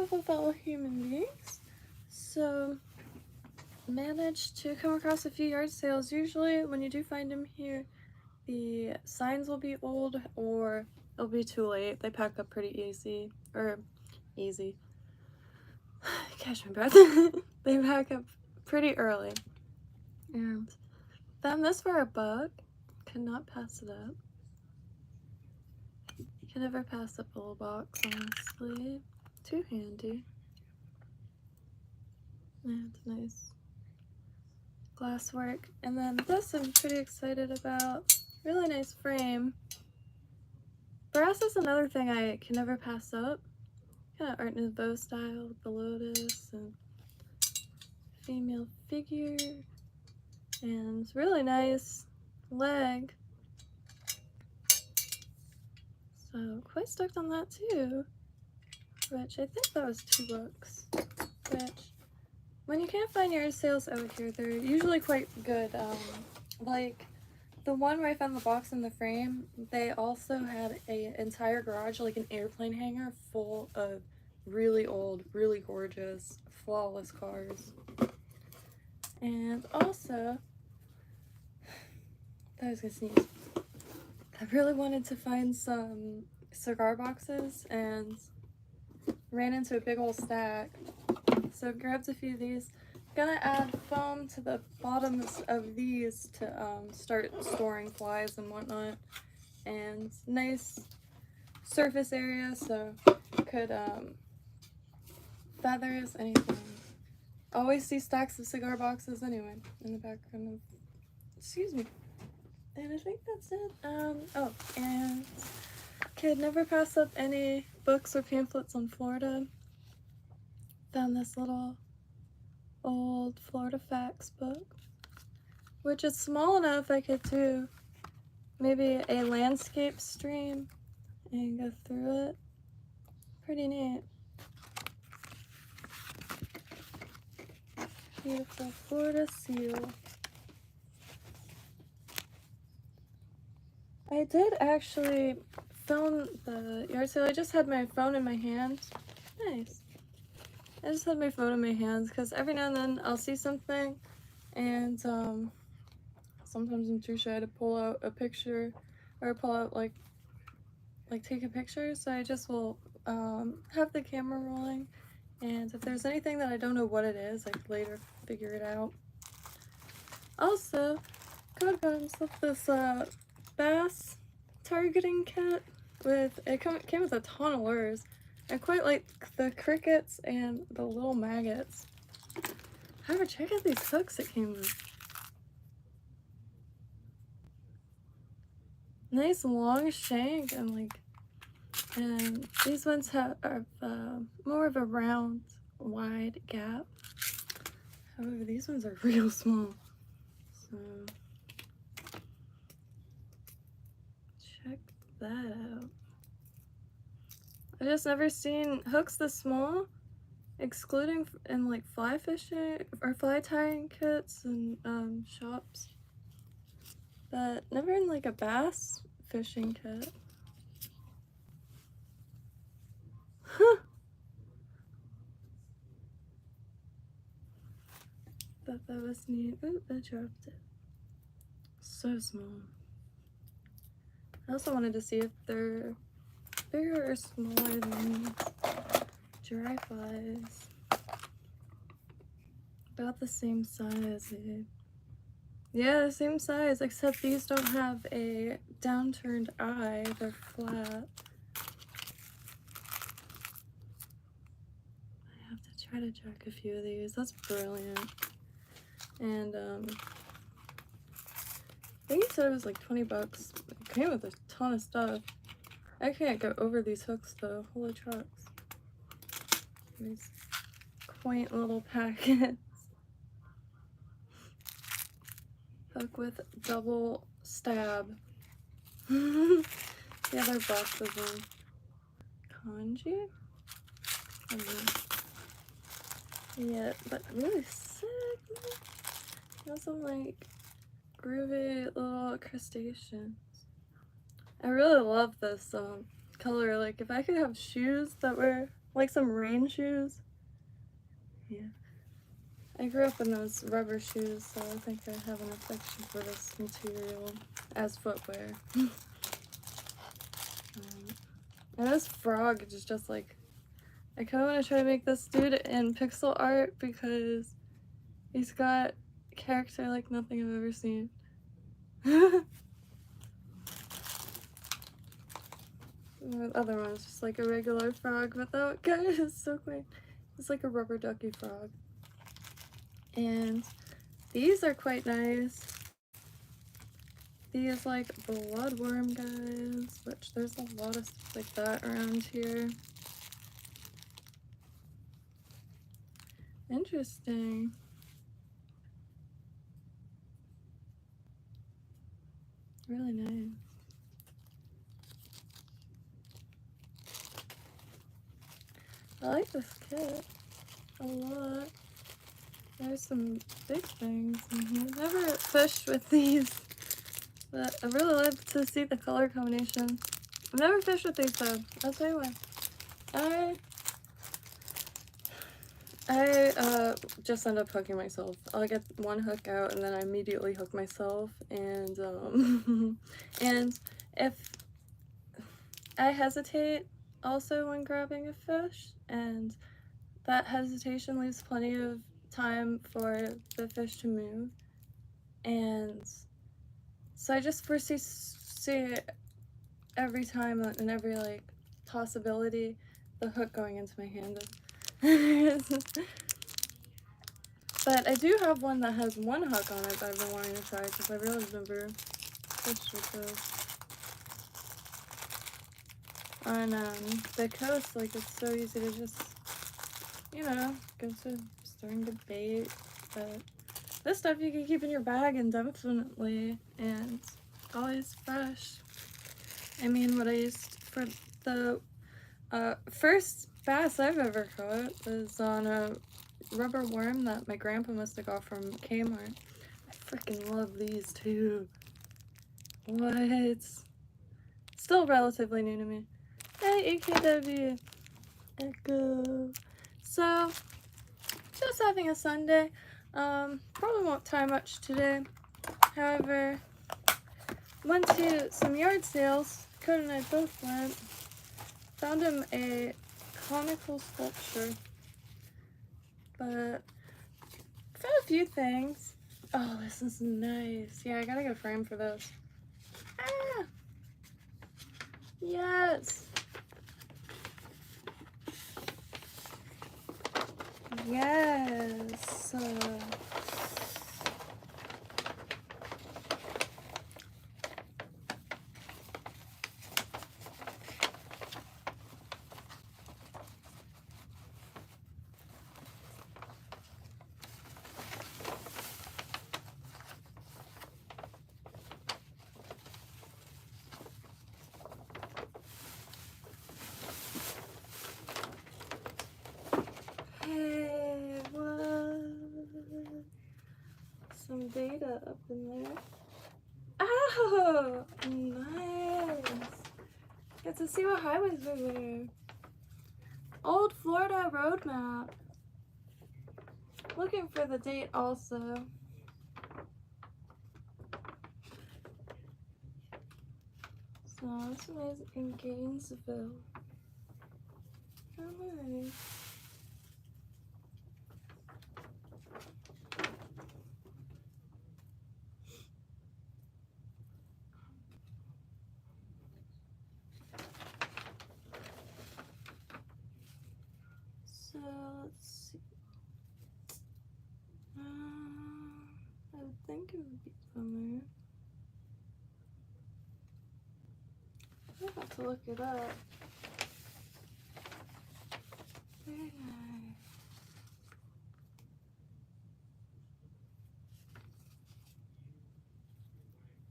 beautiful fellow human beings. So, managed to come across a few yard sales. Usually when you do find them here, the signs will be old or it'll be too late. They pack up pretty easy. Catch my breath. They pack up pretty early. And found this for $1. Could not pass it up. Can never pass up a little box, honestly. Too handy. And nice glass work. And then this I'm pretty excited about. Really nice frame. Brass is another thing I can never pass up. Kind of Art Nouveau style with the lotus and female figure. And it's really nice leg. So quite stoked on that too. Which I think that was $2. Which when you can't find yard sales out here, they're usually quite good. Like the one where I found the box in the frame, they also had an entire garage, like an airplane hangar, full of really old, really gorgeous, flawless cars. And also, I was gonna sneeze. I really wanted to find some cigar boxes and ran into a big old stack. So grabbed a few of these. Gonna add foam to the bottoms of these to start storing flies and whatnot. And nice surface area, so could feathers, anything. Always see stacks of cigar boxes anyway in the background of, excuse me. And I think that's it. Oh, and could never pass up any books or pamphlets on Florida. Found this little old Florida Facts book, which is small enough I could do maybe a landscape stream and go through it. Pretty neat. Beautiful Florida seal. I did actually film the yard sale. I just had my phone in my hand. Nice. I just had my phone in my hands because every now and then I'll see something and sometimes I'm too shy to pull out a picture or pull out like take a picture, so I just will have the camera rolling, and if there's anything that I don't know what it is, I could later figure it out. Also, God got himself this bass targeting kit with, it came with a ton of lures. I quite like the crickets and the little maggots. However, check out these hooks it came with. Nice long shank and these ones are more of a round, wide gap. However, these ones are real small. So check that out. I just never seen hooks this small, excluding in like fly fishing or fly tying kits and shops, but never in like a bass fishing kit. Huh. Thought that was neat. Oop, I dropped it. So small. I also wanted to see if they're bigger or smaller than dry flies. About the same size. Yeah, the same size, except these don't have a downturned eye. They're flat. I have to try to jack a few of these. That's brilliant. And I think he said it was like 20 bucks. It came with a ton of stuff. I can't go over these hooks though. Holy trucks. These quaint little packets. Hook with double stab. The other box is in kanji. I don't know. Yeah, but really sick. Got some like groovy little crustaceans. I really love this color. Like if I could have shoes that were Like some rain shoes. Yeah. I grew up in those rubber shoes, so I think I have an affection for this material as footwear. And this frog is just like, I kind of want to try to make this dude in pixel art because he's got character like nothing I've ever seen. The other one's just like a regular frog, but that guy is so quaint. It's like a rubber ducky frog. And these are quite nice. These like bloodworm guys, which there's a lot of stuff like that around here. Interesting. Really nice. I like this kit a lot. There's some big things in here. Never fished with these, but I really love to see the color combination. I've never fished with these though. I'll tell you why. I just end up hooking myself. I'll get one hook out and then I immediately hook myself, and and if I hesitate also when grabbing a fish, and that hesitation leaves plenty of time for the fish to move, and so I just foresee every time and every like possibility the hook going into my hand. But I do have one that has one hook on it that I've been wanting to try because I really never fished with those. On the coast, like it's so easy to just, you know, go to storing the bait. But this stuff you can keep in your bag indefinitely and always fresh. I mean, what I used for the first bass I've ever caught was on a rubber worm that my grandpa must have got from Kmart. I freaking love these too. What? Still relatively new to me. Hey, EKW. Echo. So, just having a Sunday. Probably won't tie much today. However, went to some yard sales. Code and I both went. Found him a comical sculpture. But found a few things. Oh, this is nice. Yeah, I gotta get a frame for this. Ah! Yes! Yes! Hey, what? Some data up in there. Oh, nice. Get to see what highways are there. Old Florida road map. Looking for the date also. So this one is in Gainesville. How nice. So let's see. I would think it would be somewhere. I have to look it up. Very nice.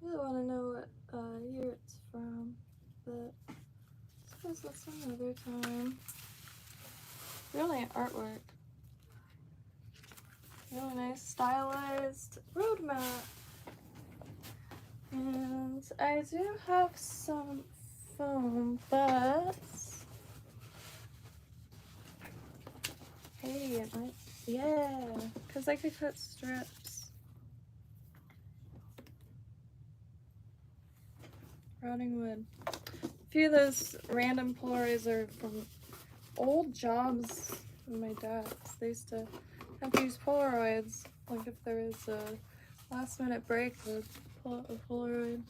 I really want to know what year it's from, but I suppose that's another time. Really artwork. Really nice stylized road map. And I do have some foam, but Hey, yeah, because I could cut strips. Rotting wood. A few of those random Polaroids are from old jobs of my dad's. They used to have to use Polaroids. Like if there was a last minute break, they'd pull out a Polaroid.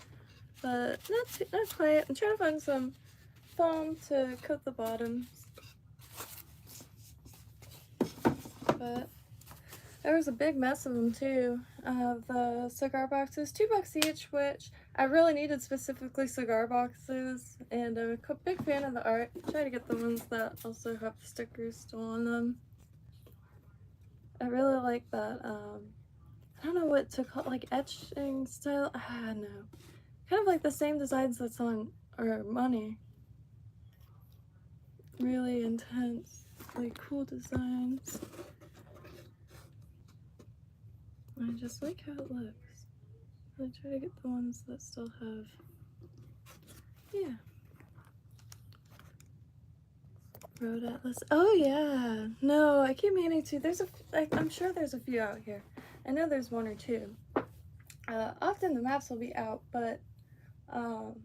But not quite. I'm trying to find some foam to coat the bottoms. But there was a big mess of them too. The cigar boxes, $2 each, which I really needed specifically cigar boxes, and I'm a big fan of the art. Try to get the ones that also have stickers still on them. I really like that, I don't know what to call, like etching style, no. Kind of like the same designs that's on our money. Really intense, like cool designs. I just like how it looks. I try to get the ones that still have, yeah. Road Atlas. Oh yeah. No, I keep meaning to. I'm sure there's a few out here. I know there's one or two. Often the maps will be out, but trying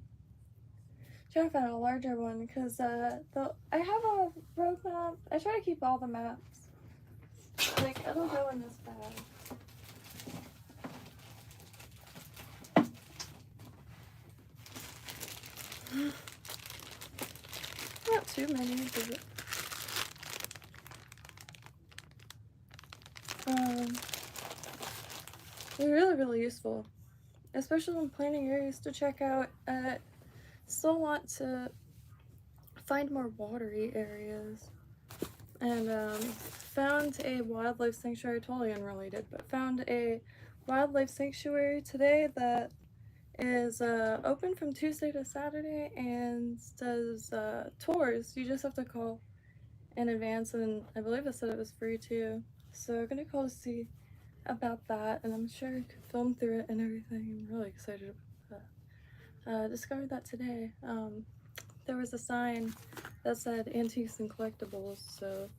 to find a larger one because I have a road map. I try to keep all the maps. Like it'll go in this bag. Not too many, but they're really useful, especially when planning areas to check out. Still want to find more watery areas, and found a wildlife sanctuary, totally unrelated, but found a wildlife sanctuary today that is open from Tuesday to Saturday and does tours. You just have to call in advance, and I believe it said it was free too. So I'm gonna call to see about that, and I'm sure I could film through it and everything. I'm really excited about that. Discovered that today. There was a sign that said antiques and collectibles, so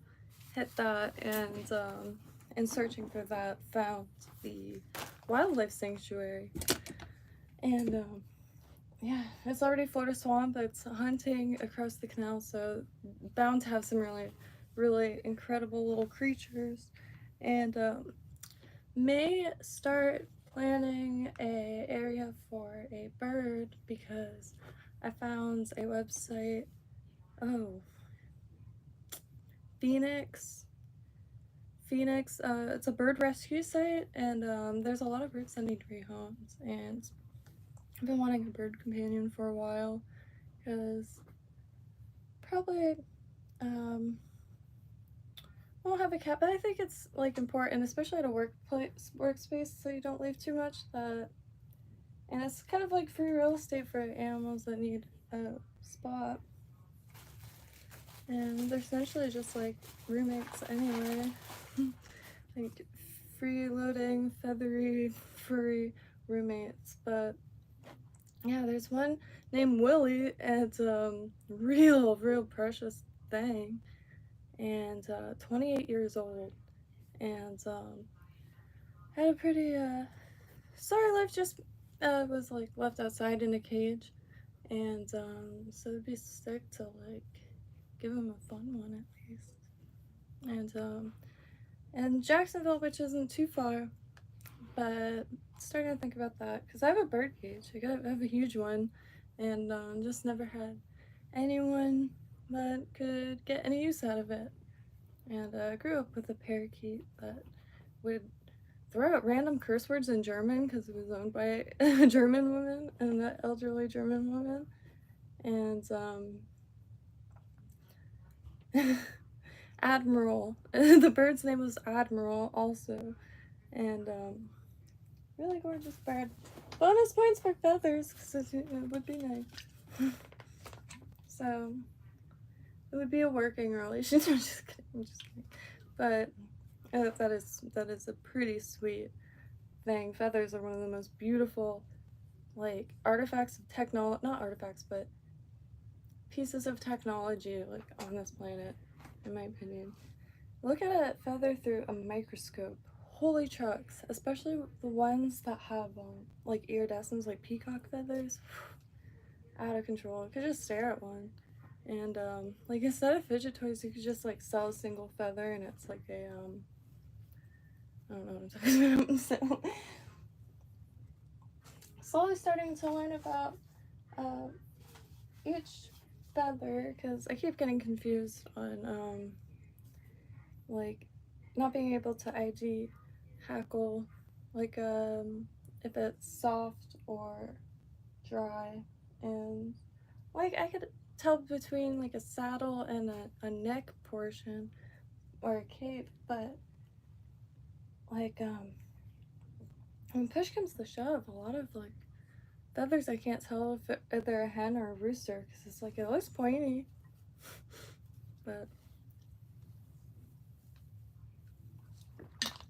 hit that, and in searching for that, found the wildlife sanctuary. And yeah, it's already Florida Swamp. It's hunting across the canal, so bound to have some really incredible little creatures. And may start planning a area for a bird because I found a website. Oh, Phoenix. It's a bird rescue site, and there's a lot of birds that need rehomes, and I've been wanting a bird companion for a while because probably won't have a cat, but I think it's like important, especially at a workspace, so you don't leave too much. And it's kind of like free real estate for animals that need a spot, and they're essentially just like roommates anyway. Like freeloading, feathery, furry roommates. But yeah, there's one named Willie, and it's real precious thing, and 28 years old, and had a pretty sorry life. Just was like left outside in a cage, and so it'd be sick to like give him a fun one at least. And Jacksonville, which isn't too far, but starting to think about that because I have a bird cage. I have a huge one, and just never had anyone that could get any use out of it. And I grew up with a parakeet that would throw out random curse words in German because it was owned by a German woman, an elderly German woman, and Admiral. The bird's name was Admiral also, and really gorgeous bird. Bonus points for feathers because it would be nice. So it would be a working relationship. I'm just kidding. But that is a pretty sweet thing. Feathers are one of the most beautiful, like, artifacts of technology, not artifacts, but pieces of technology, like, on this planet, in my opinion. look at a feather through a microscope. Holy trucks, especially the ones that have like iridescence, like peacock feathers. Out of control. I could just stare at one. And like instead of fidget toys, you could just like sell a single feather and it's like a I don't know what I'm talking about. So slowly starting to learn about each feather because I keep getting confused on like not being able to ID hackle like if it's soft or dry, and like I could tell between like a saddle and a neck portion or a cape, but like when push comes to shove, a lot of like feathers I can't tell if they're a hen or a rooster because it's like it looks pointy, but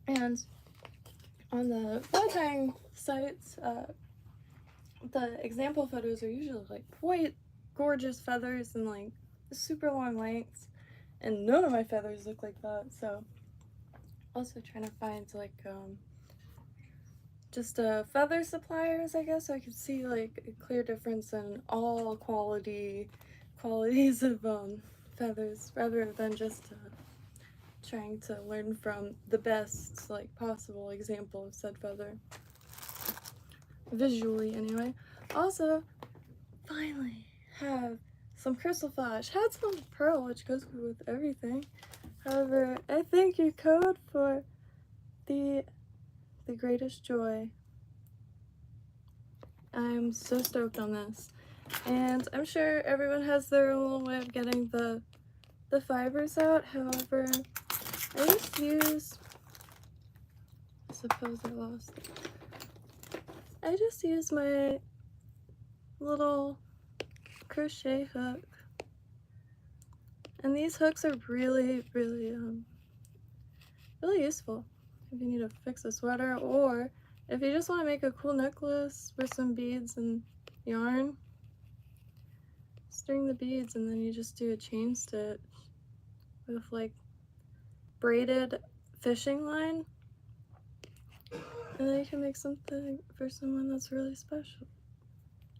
and on the bow tying sites, the example photos are usually like white, gorgeous feathers and like super long lengths, and none of my feathers look like that. So also trying to find like just feather suppliers, I guess, so I could see like a clear difference in all qualities of feathers rather than just trying to learn from the best like possible example of said feather visually anyway. Also finally have some crystal flash. Had some pearl, which goes good with everything. However, I think your code for the greatest joy. I'm so stoked on this. And I'm sure everyone has their own little way of getting the fibers out. However, I just use, suppose I lost it. I just use my little crochet hook. And these hooks are really, really useful if you need to fix a sweater, or if you just want to make a cool necklace with some beads and yarn. String the beads and then you just do a chain stitch with like braided fishing line, and then you can make something for someone that's really special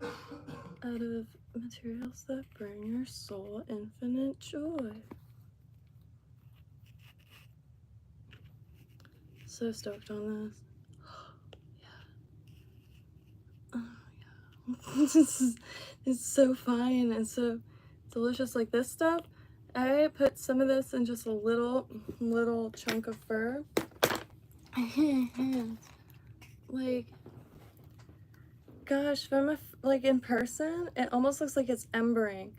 out of materials that bring your soul infinite joy. So stoked on this. Oh yeah. It's so fine and so delicious. Like this stuff, I put some of this in just a little chunk of fur. Like, gosh, from like in person, it almost looks like it's embering,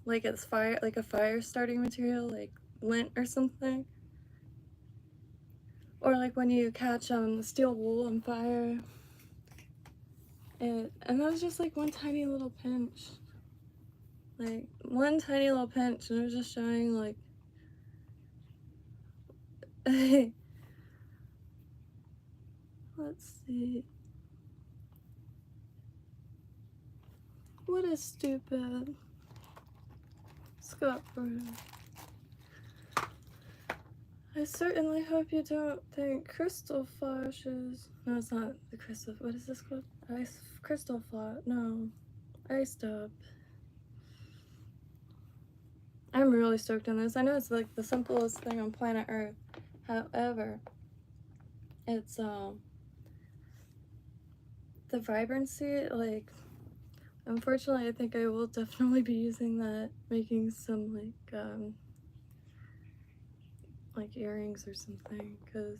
like it's fire, like a fire starting material, like lint or something, or like when you catch steel wool on fire. And that was just like one tiny little pinch, like one tiny little pinch, and it was just showing like. Let's see. What is stupid? Scott Brew. I certainly hope you don't think crystal flashes. No, it's not the crystal. What is this called? Crystal flat. No. Iced up. I'm really stoked on this. I know it's like the simplest thing on planet Earth. However, it's the vibrancy, like, unfortunately I think I will definitely be using that, making some like earrings or something, because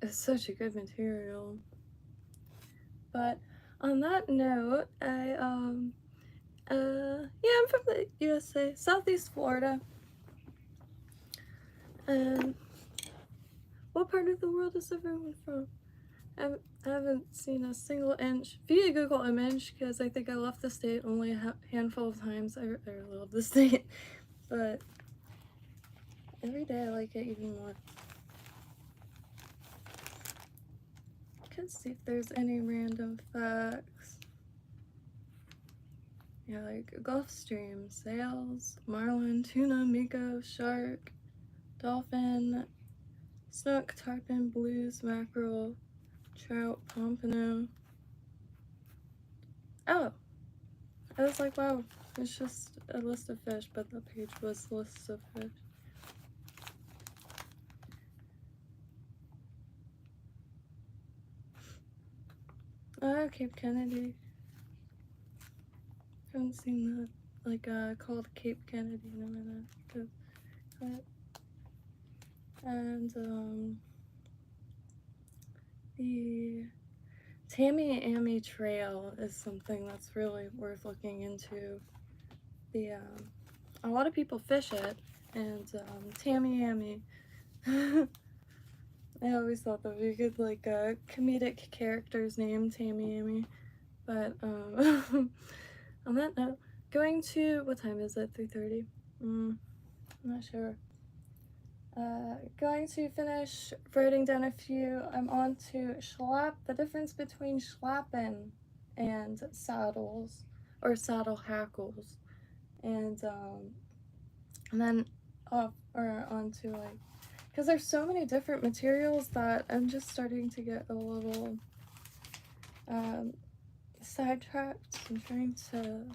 it's such a good material. But on that note, yeah, I'm from the USA, Southeast Florida. And what part of the world is everyone from? I haven't seen a single inch via Google image because I think I left the state only a handful of times. I really love the state, but every day I like it even more. Let's see if there's any random facts. Yeah, like Gulfstream, sails, marlin, tuna, miko, shark, dolphin, snook, tarpon, blues, mackerel, trout, pompano. Oh, I was like, wow, it's just a list of fish, but the page was lists of fish. Oh, Cape Kennedy. Haven't seen that, like, called Cape Kennedy in a minute. And, the Tamiami Trail is something that's really worth looking into. The, a lot of people fish it, and, Tamiami. I always thought that would be a good, like, comedic character's name, Tamiami. But, on that note, going to, what time is it? 3:30? I'm not sure. Going to finish writing down a few. I'm on to schlapp, the difference between schlappen and saddles, or saddle hackles. And then off, or on to, like, because there's so many different materials that I'm just starting to get a little sidetracked. I'm trying to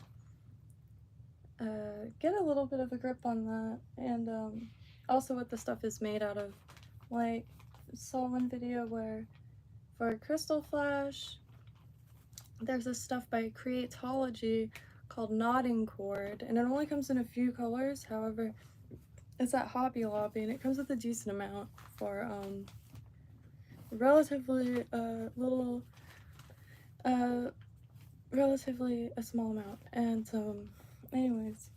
get a little bit of a grip on that, and also what the stuff is made out of. Like, I saw one video where for Crystal Flash, there's this stuff by Creatology called knotting cord, and it only comes in a few colors. However, it's at Hobby Lobby, and it comes with a decent amount for relatively relatively a small amount. And anyways,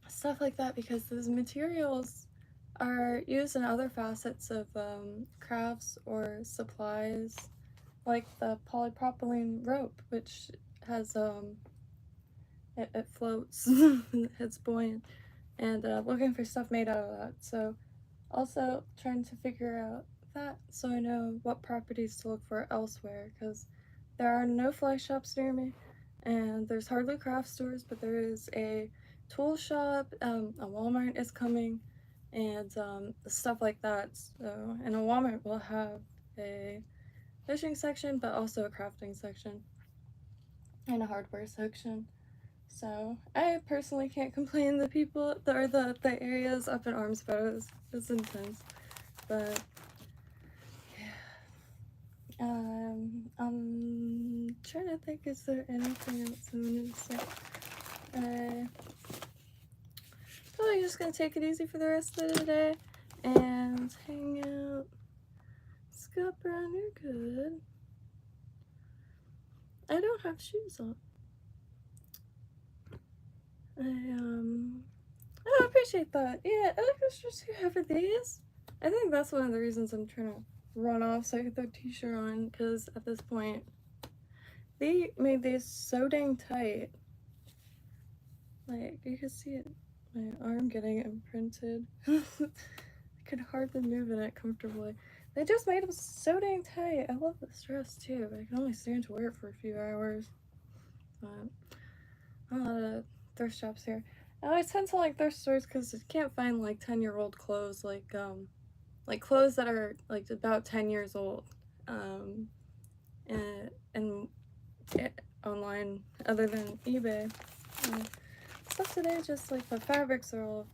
stuff like that, because those materials are used in other facets of crafts or supplies, like the polypropylene rope, which has it floats. It's buoyant, and looking for stuff made out of that. So also trying to figure out that, so I know what properties to look for elsewhere, because there are no fly shops near me, and there's hardly craft stores, but there is a tool shop, a Walmart is coming, and stuff like that. So, and a Walmart will have a fishing section, but also a crafting section and a hardware section. So I personally can't complain. The people, or the areas up in Armsbo is intense, but yeah. I'm trying to think, is there anything else I wanted to say? Probably just gonna take it easy for the rest of the day and hang out. Scott Brown, you're good. I don't have shoes on. I appreciate that. Yeah, I like this just whoever these. I think that's one of the reasons I'm trying to run off so I can throw a t-shirt on, because at this point they made these so dang tight. Like, you can see it, my arm getting imprinted. I could hardly move in it comfortably. They just made them so dang tight. I love this dress too, but I can only stand to wear it for a few hours. But a lot of thrift shops here. I tend to like thrift stores because you can't find like 10-year-old clothes, like clothes that are like about 10 years old, and online other than eBay. Stuff today, just like the fabrics are all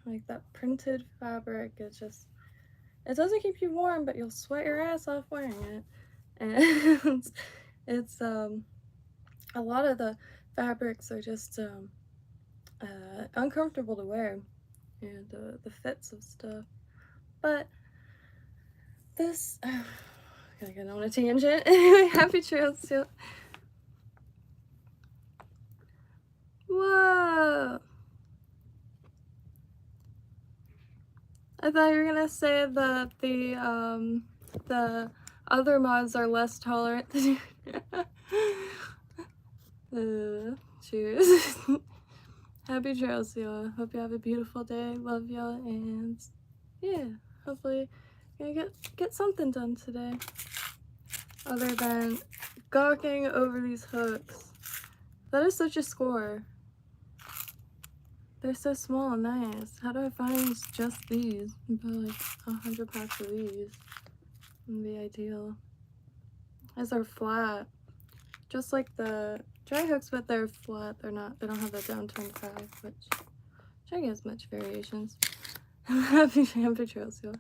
like that printed fabric. It doesn't keep you warm, but you'll sweat your ass off wearing it, and it's a lot of the fabrics are just uncomfortable to wear, and the fits of stuff. But this, gotta get on a tangent. Anyway, happy trails to. Whoa! I thought you were gonna say that the other mods are less tolerant than you. Cheers. Happy trails, y'all. Hope you have a beautiful day. Love y'all, and yeah, hopefully you're gonna get something done today, other than gawking over these hooks That is such a score. They're so small and nice. How do I find just these? Buy like 100 packs of these. Would be ideal. These are flat. Just like the dry hooks, but they're flat. They don't have the downturn tag, which I guess much variations. Happy Shampoo Trails, y'all.